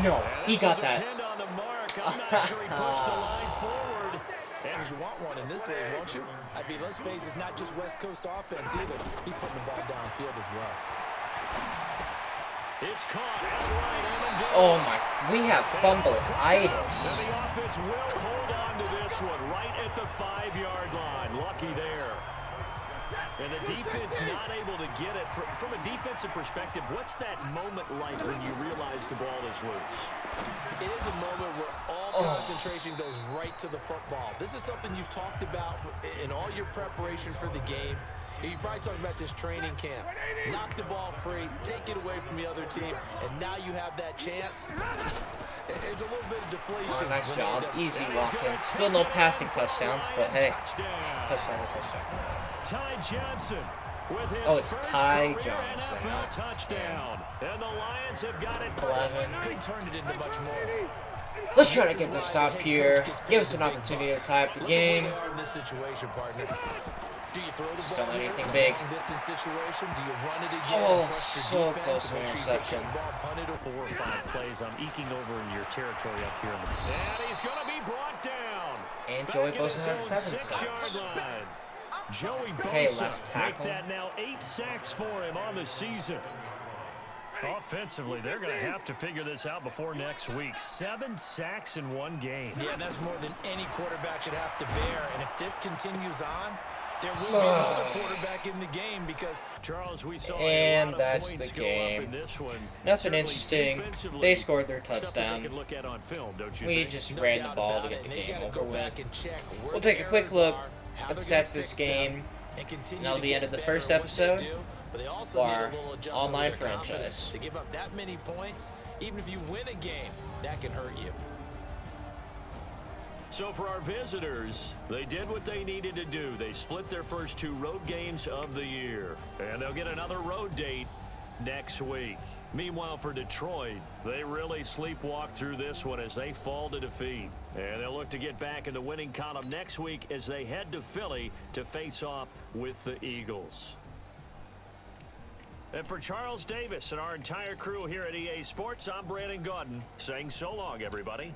S1: No,
S3: And
S1: he
S3: this
S1: got
S3: will
S1: that.
S3: depend on the mark. I'm not sure he pushed the line forward.
S4: And you want one in this league, won't you? I mean, let's face it, it's not just West Coast offense either. He's putting the ball downfield as well.
S3: It's caught outright.
S1: Oh my, we have fumble itis.
S3: And the offense will hold on to this one right at the 5-yard line. Lucky there. And the defense not able to get it. From a defensive perspective, what's that moment like when you realize the ball is loose?
S4: It is a moment where all concentration goes right to the football. This is something you've talked about in all your preparation for the game. You probably talked about this training camp. Knock the ball free, take it away from the other team, and now you have that chance. There's a little bit of deflation.
S1: Oh, nice
S4: when
S1: job.
S4: they end up-
S1: Easy walk-in. Still no passing touchdowns, but hey. Touchdown.
S3: Ty Johnson with his
S1: Oh, it's
S3: first
S1: Ty
S3: career
S1: Johnson,
S3: NFL
S1: not
S3: touchdown. And the Lions have got it.
S1: 11.
S4: Couldn't turn it into much more.
S1: Let's try to get the stop here. Give us an opportunity to tie up the
S4: Look at where
S1: game.
S4: they are in this situation, partner. Do you throw the
S1: Just
S4: ball
S1: don't let
S4: here
S1: anything
S4: in a
S1: big.
S4: long distance situation? Do you run it again?
S1: Oh,
S4: and trust your
S1: so
S4: defense
S1: close
S4: and
S1: to
S4: make sure you take
S1: interception.
S4: the ball, punt it, or
S3: 4 or 5 plays. I'm eking over in your territory up here. And he's going to be brought down.
S1: And
S3: Back
S1: Joey
S3: at
S1: Bosa
S3: his
S1: has
S3: own
S1: 7
S3: 6-yard
S1: sacks.
S3: line. Joey
S1: Okay,
S3: Bosa
S1: left tackle.
S3: make that now 8 sacks for him on the season. Offensively, they're going to have to figure this out before next week. 7 sacks in 1 game.
S4: Yeah, that's more than any quarterback should have to bear. And if this continues on, there will be another quarterback in the game because
S3: Charles, we saw
S1: and
S3: a lot
S1: that's
S3: of
S1: the
S3: points go up
S1: game.
S3: in this one.
S1: Nothing
S3: Certainly
S1: interesting.
S3: defensively,
S1: They scored their
S3: stuff that
S1: touchdown.
S3: they can look at on film, don't you
S1: We
S3: think?
S1: just
S4: no
S1: ran the
S4: doubt
S1: ball
S4: about
S1: to
S4: it,
S1: get the
S4: and they
S1: game
S4: gotta
S1: over
S4: go back
S1: with.
S4: and check where
S1: We'll
S4: the
S1: take a quick
S4: errors
S1: look
S4: are, how
S1: at the
S4: they're
S1: stats
S4: gonna
S1: of this
S4: fix them,
S1: game,
S4: and continue
S1: and that'll
S4: to
S1: be
S4: get
S1: end of the
S4: better
S1: first
S4: at what they
S1: episode
S4: do, but they also
S1: of
S4: need
S1: our
S4: a little adjustment
S1: online
S4: with their confidence.
S1: franchise.
S4: To give up that many points, even if you win a game, that can hurt you.
S3: So for our visitors, they did what they needed to do. They split their first 2 road games of the year, and they'll get another road date next week. Meanwhile, for Detroit, they really sleepwalk through this one as they fall to defeat. And they'll look to get back in the winning column next week as they head to Philly to face off with the Eagles. And for Charles Davis and our entire crew here at EA Sports, I'm Brandon Gaudin saying so long, everybody.